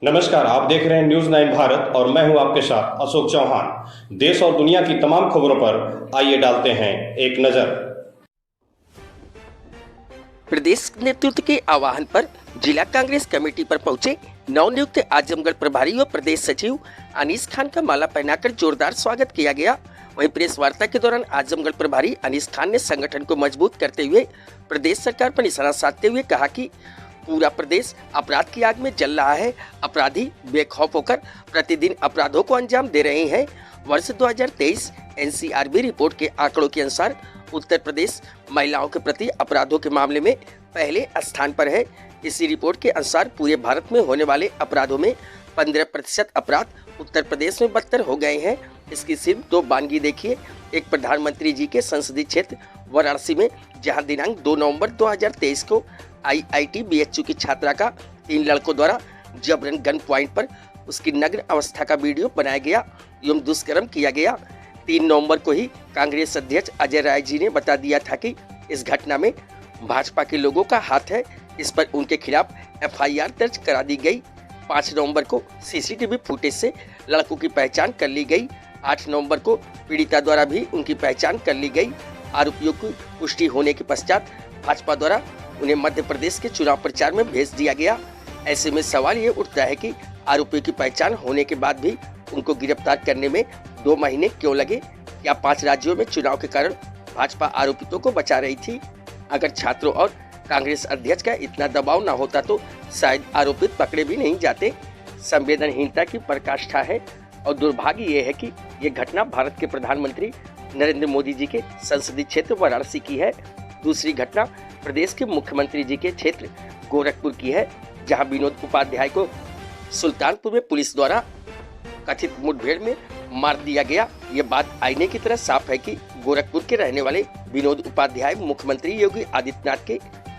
नमस्कार, आप देख रहे हैं न्यूज 9 भारत और मैं हूं आपके साथ अशोक चौहान। देश और दुनिया की तमाम खबरों पर आइए डालते हैं एक नजर। प्रदेश नेतृत्व के आह्वान पर जिला कांग्रेस कमेटी पर पहुंचे नवनियुक्त आजमगढ़ प्रभारी और प्रदेश सचिव अनीस खान का माला पहनाकर जोरदार स्वागत किया गया। वहीं प्रेस वार्ता के दौरान आजमगढ़ प्रभारी अनीस खान ने संगठन को मजबूत करते हुए प्रदेश सरकार पर निशाना साधते हुए कहा कि पूरा प्रदेश अपराध की आग में जल रहा है। अपराधी बेखौफ होकर प्रतिदिन अपराधों को अंजाम दे रहे हैं। वर्ष 2023 एनसीआरबी रिपोर्ट के आंकड़ों के अनुसार उत्तर प्रदेश महिलाओं के प्रति अपराधों के मामले में पहले स्थान पर है। इसी रिपोर्ट के अनुसार पूरे भारत में होने वाले अपराधों में 15% अपराध उत्तर प्रदेश में बदतर हो गए हैं। इसकी सिर्फ दो बानगी देखिए। एक प्रधानमंत्री जी के संसदीय क्षेत्र वाराणसी में, जहां दिनांक 2 नवंबर 2023 को IIT BHU की छात्रा का 3 लड़कों द्वारा जबरन गन पॉइंट पर उसकी नग्न अवस्था का वीडियो बनाया गया एवं दुष्कर्म किया गया। 3 नवंबर को ही कांग्रेस अध्यक्ष अजय राय जी ने बता दिया था कि इस घटना में भाजपा के लोगों का हाथ है। इस पर उनके खिलाफ FIR दर्ज करा दी गई। 5 नवंबर को CCTV फुटेज से लड़कों की पहचान कर ली गई। 8 नवंबर को पीड़िता द्वारा भी उनकी पहचान कर ली गई। आरोपियों की पुष्टि होने के पश्चात भाजपा द्वारा उन्हें मध्य प्रदेश के चुनाव प्रचार में भेज दिया गया। ऐसे में सवाल ये उठता है कि आरोपियों की पहचान होने के बाद भी उनको गिरफ्तार करने में 2 महीने क्यों लगे? क्या 5 राज्यों में चुनाव के कारण भाजपा आरोपितों को बचा रही थी? अगर छात्रों और कांग्रेस अध्यक्ष का इतना दबाव न होता तो शायद आरोपित पकड़े भी नहीं जाते। संवेदनहीनता की पराकाष्ठा है और दुर्भाग्य ये है कि ये घटना भारत के प्रधानमंत्री नरेंद्र मोदी जी के संसदीय क्षेत्र वाराणसी की है। दूसरी घटना प्रदेश के मुख्यमंत्री जी के क्षेत्र गोरखपुर की है, जहां विनोद उपाध्याय को सुल्तानपुर में पुलिस द्वारा कथित मुठभेड़ में मार दिया गया। ये बात आईने की तरह साफ है कि गोरखपुर के रहने वाले विनोद उपाध्याय मुख्यमंत्री योगी आदित्यनाथ के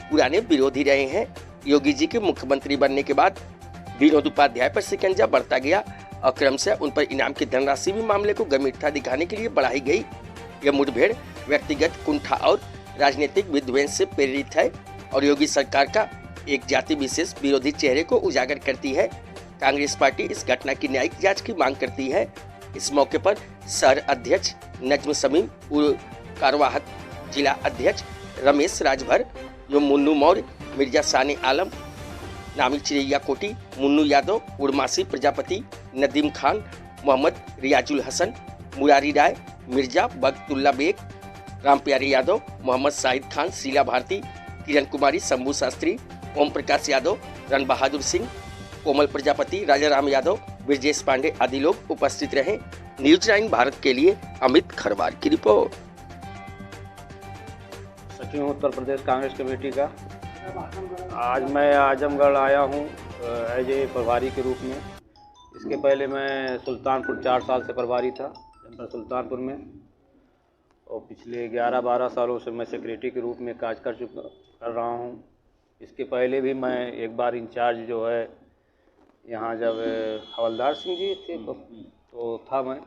पुराने विरोधी रहे हैं। योगी जी के मुख्यमंत्री बनने के बाद विनोद उपाध्याय पर शिकंजा बढ़ता गया और क्रमशः उन पर इनाम की धनराशि भी मामले को गंभीरता दिखाने के लिए बढ़ाई गई। यह मुठभेड़ व्यक्तिगत कुंठा और राजनीतिक विध्वंस से प्रेरित है और योगी सरकार का एक जाति विशेष विरोधी चेहरे को उजागर करती है। कांग्रेस पार्टी इस घटना की न्यायिक जांच की मांग करती है। इस मौके पर शहर अध्यक्ष नजम समीम, कार्यवाहक जिला अध्यक्ष रमेश राजभर एवं मुन्नू मौर्य, मिर्जा साने आलम, नामी चिरैया कोटी, मुन्नू यादव, उर्मासी प्रजापति, नदीम खान, मोहम्मद रियाजुल हसन, मुरारी राय, मिर्जा बगतुल्ला बेग, राम प्यारी यादव, मोहम्मद शाहिद खान, शीला भारती, किरण कुमारी, शंभू शास्त्री, ओम प्रकाश यादव, रण बहादुर सिंह, कोमल प्रजापति, राजा राम यादव, ब्रजेश पांडे आदि लोग उपस्थित रहे। न्यूज 9 भारत के लिए अमित खरवार की रिपोर्ट। सचिव उत्तर प्रदेश कांग्रेस कमेटी का आज मैं आजमगढ़ आया हूँ एज ए प्रभारी के रूप में। इसके पहले मैं सुल्तानपुर 4 साल से प्रभारी था जनपद सुल्तानपुर में, और पिछले 11-12 सालों से मैं सेक्रेटरी के रूप में काज कर रहा हूँ। इसके पहले भी मैं एक बार इंचार्ज जो है यहाँ जब हवलदार सिंह जी थे तो था मैं।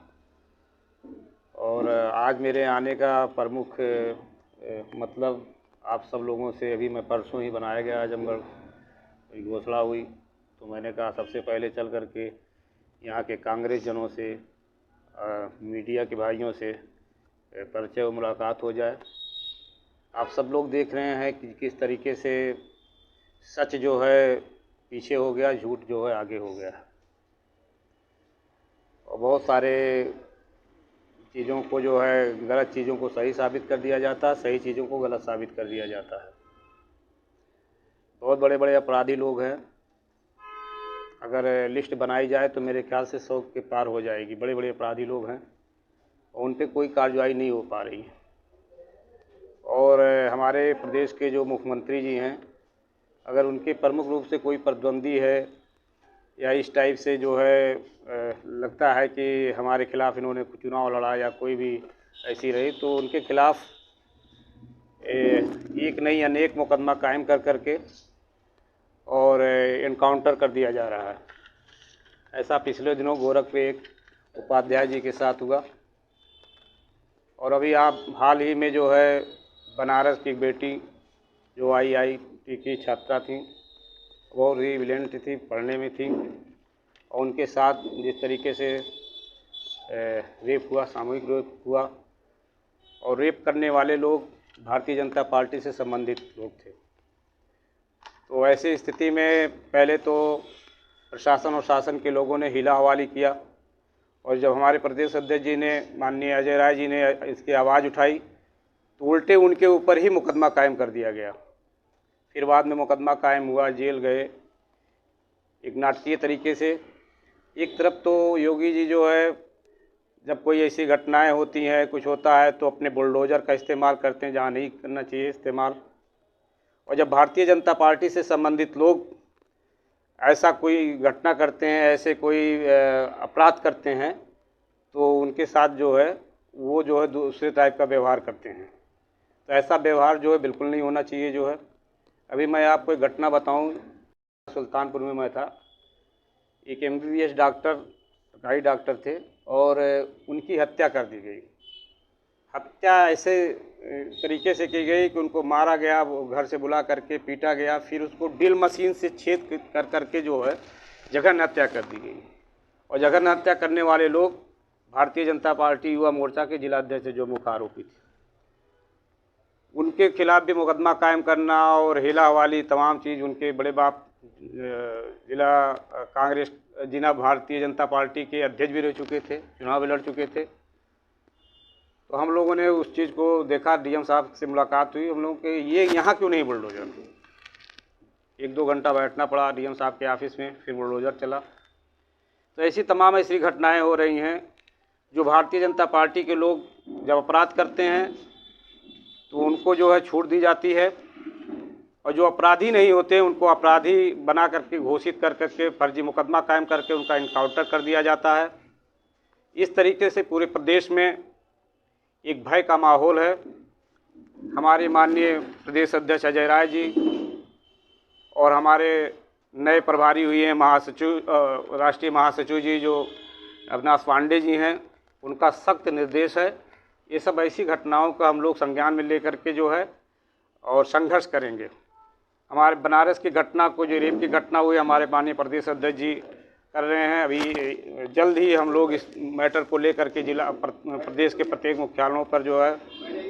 और आज मेरे आने का प्रमुख मतलब आप सब लोगों से अभी मैं परसों ही बनाया गया आजमगढ़ की घोषणा हुई, तो मैंने कहा सबसे पहले चल कर के यहाँ के कांग्रेस जनों से मीडिया के भाइयों से परिचय और मुलाकात हो जाए। आप सब लोग देख रहे हैं कि किस तरीके से सच जो है पीछे हो गया, झूठ जो है आगे हो गया, और बहुत सारे चीज़ों को जो है गलत चीज़ों को सही साबित कर दिया जाता है, सही चीज़ों को गलत साबित कर दिया जाता है। बहुत बड़े बड़े अपराधी लोग हैं, अगर लिस्ट बनाई जाए तो मेरे ख्याल से 100 के पार हो जाएगी। बड़े बड़े अपराधी लोग हैं और उन पर कोई कार्रवाई नहीं हो पा रही है। और हमारे प्रदेश के जो मुख्यमंत्री जी हैं, अगर उनके प्रमुख रूप से कोई प्रतिद्वंदी है या इस टाइप से जो है लगता है कि हमारे खिलाफ़ इन्होंने चुनाव लड़ा या कोई भी ऐसी रही, तो उनके खिलाफ़ एक नहीं अनेक मुकदमा कायम कर करके और इनकाउंटर कर दिया जा रहा है। ऐसा पिछले दिनों गोरखपुर एक उपाध्याय जी के साथ हुआ, और अभी आप हाल ही में जो है बनारस की बेटी जो IIT की छात्रा थी, वो रिविलेंट थी, पढ़ने में थी, और उनके साथ जिस तरीके से रेप हुआ, सामूहिक रेप हुआ, और रेप करने वाले लोग भारतीय जनता पार्टी से संबंधित लोग थे। तो ऐसी स्थिति में पहले तो प्रशासन और शासन के लोगों ने हीला हवाली किया, और जब हमारे प्रदेश अध्यक्ष जी ने, माननीय अजय राय जी ने इसकी आवाज़ उठाई तो उल्टे उनके ऊपर ही मुकदमा कायम कर दिया गया। फिर बाद में मुकदमा कायम हुआ, जेल गए एक नाटकीय तरीके से। एक तरफ तो योगी जी जो है, जब कोई ऐसी घटनाएं होती हैं, कुछ होता है तो अपने बुलडोज़र का इस्तेमाल करते हैं जहां नहीं करना चाहिए इस्तेमाल, और जब भारतीय जनता पार्टी से संबंधित लोग ऐसा कोई घटना करते हैं, ऐसे कोई अपराध करते हैं, तो उनके साथ जो है वो जो है दूसरे टाइप का व्यवहार करते हैं। तो ऐसा व्यवहार जो है बिल्कुल नहीं होना चाहिए जो है। अभी मैं आपको एक घटना बताऊं, सुल्तानपुर में मैं था, एक MBBS डॉक्टर, सरकारी डॉक्टर थे, और उनकी हत्या कर दी गई। हत्या ऐसे तरीके से की गई कि उनको मारा गया, वो घर से बुला करके पीटा गया, फिर उसको ड्रिल मशीन से छेद कर करके जो है जघन्य हत्या कर दी गई। और जघन्य हत्या करने वाले लोग भारतीय जनता पार्टी युवा मोर्चा के जिलाध्यक्ष जो मुख्य आरोपी थे, उनके खिलाफ भी मुकदमा कायम करना और हेला हवाली तमाम चीज़। उनके बड़े बाप जिला कांग्रेस, जिला भारतीय जनता पार्टी के अध्यक्ष भी रह चुके थे, चुनाव भी लड़ चुके थे। तो हम लोगों ने उस चीज़ को देखा, DM साहब से मुलाकात हुई, हम लोगों के ये यहाँ क्यों नहीं बुलडोज़र। 1-2 घंटा बैठना पड़ा DM साहब के ऑफिस में, फिर बुलडोज़र चला। तो ऐसी तमाम ऐसी घटनाएं हो रही हैं जो भारतीय जनता पार्टी के लोग जब अपराध करते हैं तो उनको जो है छूट दी जाती है, और जो अपराधी नहीं होते उनको अपराधी बना करके घोषित कर करके फर्जी मुकदमा कायम करके उनका इनकाउंटर कर दिया जाता है। इस तरीके से पूरे प्रदेश में एक भय का माहौल है। हमारे माननीय प्रदेश अध्यक्ष अजय राय जी और हमारे नए प्रभारी हुए हैं महासचिव, राष्ट्रीय महासचिव जी जो अविनाश पांडे जी हैं, उनका सख्त निर्देश है। ये सब ऐसी घटनाओं का हम लोग संज्ञान में लेकर के जो है और संघर्ष करेंगे। हमारे बनारस की घटना को, जो रेप की घटना हुई, हमारे माननीय प्रदेश अध्यक्ष जी कर रहे हैं। अभी जल्द ही हम लोग इस मैटर को लेकर के जिला प्रदेश के प्रत्येक मुख्यालयों पर जो है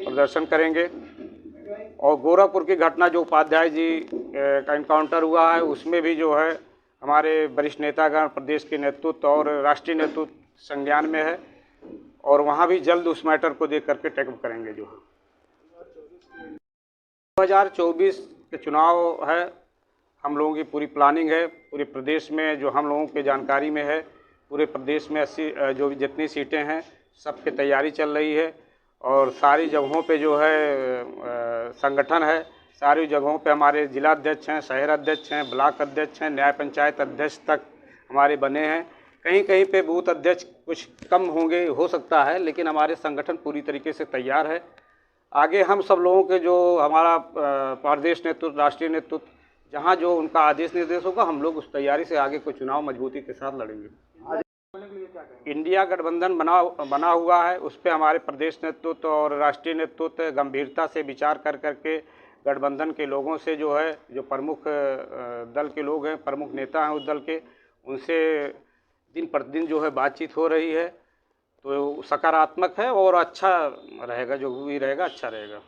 प्रदर्शन करेंगे। और गोरखपुर की घटना जो उपाध्याय जी का इनकाउंटर हुआ है, उसमें भी जो है हमारे वरिष्ठ नेतागण, प्रदेश के नेतृत्व और राष्ट्रीय नेतृत्व संज्ञान में है, और वहाँ भी जल्द उस मैटर को देख करके टेकअप करेंगे। जो है 2024 के चुनाव है, हम लोगों की पूरी प्लानिंग है। पूरे प्रदेश में जो हम लोगों के जानकारी में है, पूरे प्रदेश में 80 जो जितनी सीटें हैं सब की तैयारी चल रही है, और सारी जगहों पे जो है संगठन है। सारी जगहों पे हमारे जिलाध्यक्ष हैं, शहर अध्यक्ष हैं, ब्लॉक अध्यक्ष हैं, न्याय पंचायत अध्यक्ष तक हमारे बने हैं। कहीं कहीं पे बूथ अध्यक्ष कुछ कम होंगे, हो सकता है, लेकिन हमारे संगठन पूरी तरीके से तैयार है। आगे हम सब लोगों के जो हमारा प्रदेश नेतृत्व, राष्ट्रीय नेतृत्व, जहां जो उनका आदेश निर्देश होगा, हम लोग उस तैयारी से आगे को चुनाव मजबूती के साथ लड़ेंगे। इंडिया गठबंधन बना हुआ है, उस पर हमारे प्रदेश नेतृत्व और राष्ट्रीय नेतृत्व गंभीरता से विचार कर करके गठबंधन के लोगों से जो है, जो प्रमुख दल के लोग हैं, प्रमुख नेता हैं उस दल के, उनसे दिन प्रतिदिन जो है बातचीत हो रही है। तो सकारात्मक है और अच्छा रहेगा, जो भी रहेगा अच्छा रहेगा।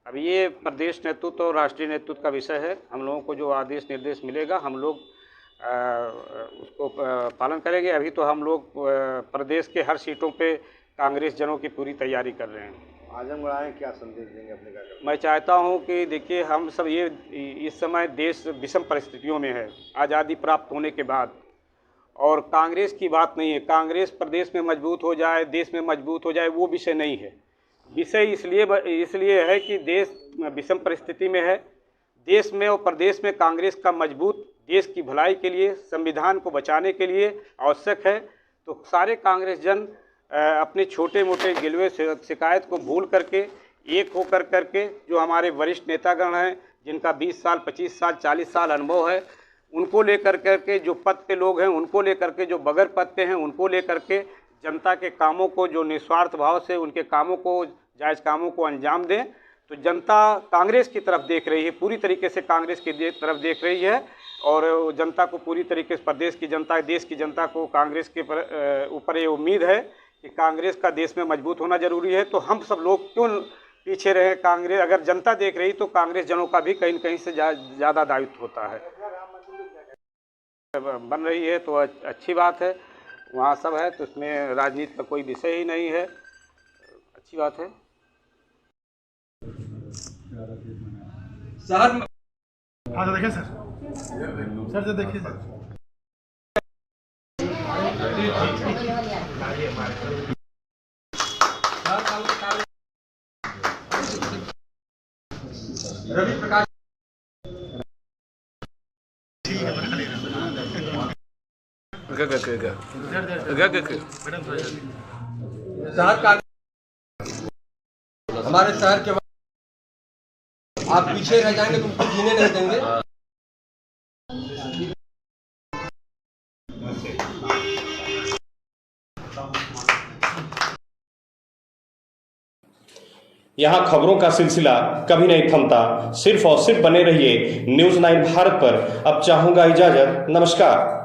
अब ये प्रदेश नेतृत्व और राष्ट्रीय नेतृत्व का विषय है। हम लोगों को जो आदेश निर्देश मिलेगा, हम लोग उसको पालन करेंगे। अभी तो हम लोग प्रदेश के हर सीटों पे कांग्रेस जनों की पूरी तैयारी कर रहे हैं। आजमगढ़ आए, क्या संदेश देंगे अपने कार्यक्रम? मैं चाहता हूं कि देखिए, हम सब ये इस समय देश विषम परिस्थितियों में है आज़ादी प्राप्त होने के बाद, और कांग्रेस की बात नहीं है। कांग्रेस प्रदेश में मजबूत हो जाए, देश में मजबूत हो जाए, वो विषय नहीं है। विषय इसलिए है कि देश विषम परिस्थिति में है। देश में और प्रदेश में कांग्रेस का मजबूत, देश की भलाई के लिए, संविधान को बचाने के लिए आवश्यक है। तो सारे कांग्रेस जन अपने छोटे मोटे गिलवे शिकायत को भूल करके एक हो करके, जो हमारे वरिष्ठ नेतागण हैं जिनका 20 साल, 25 साल, 40 साल अनुभव है, उनको लेकर करके, जो पद पे लोग हैं उनको लेकर के, जो बगैर पद पे हैं उनको लेकर के, जनता के कामों को जो निस्वार्थ भाव से उनके कामों को, जायज़ कामों को अंजाम दें। तो जनता कांग्रेस की तरफ देख रही है, पूरी तरीके से कांग्रेस की तरफ देख रही है। और जनता को पूरी तरीके से, प्रदेश की जनता, देश की जनता को कांग्रेस के ऊपर ये उम्मीद है कि कांग्रेस का देश में मजबूत होना जरूरी है। तो हम सब लोग क्यों पीछे रहे? कांग्रेस, अगर जनता देख रही तो कांग्रेस जनों का भी कहीं न कहीं से ज़्यादा दायित्व होता है। बन रही है तो अच्छी बात है, वहाँ सब है तो उसमें राजनीति का कोई विषय ही नहीं है, अच्छी बात है। शहर में हाँ तो देखिए सर, तो देखिए सर। रवि प्रकाश शहर का हमारे शहर के आप पीछे रह जाएंगे तो उनको जीने नहीं देंगे। यहाँ खबरों का सिलसिला कभी नहीं थमता। सिर्फ और सिर्फ बने रहिए न्यूज़ 9 भारत पर। अब चाहूंगा इजाजत, नमस्कार।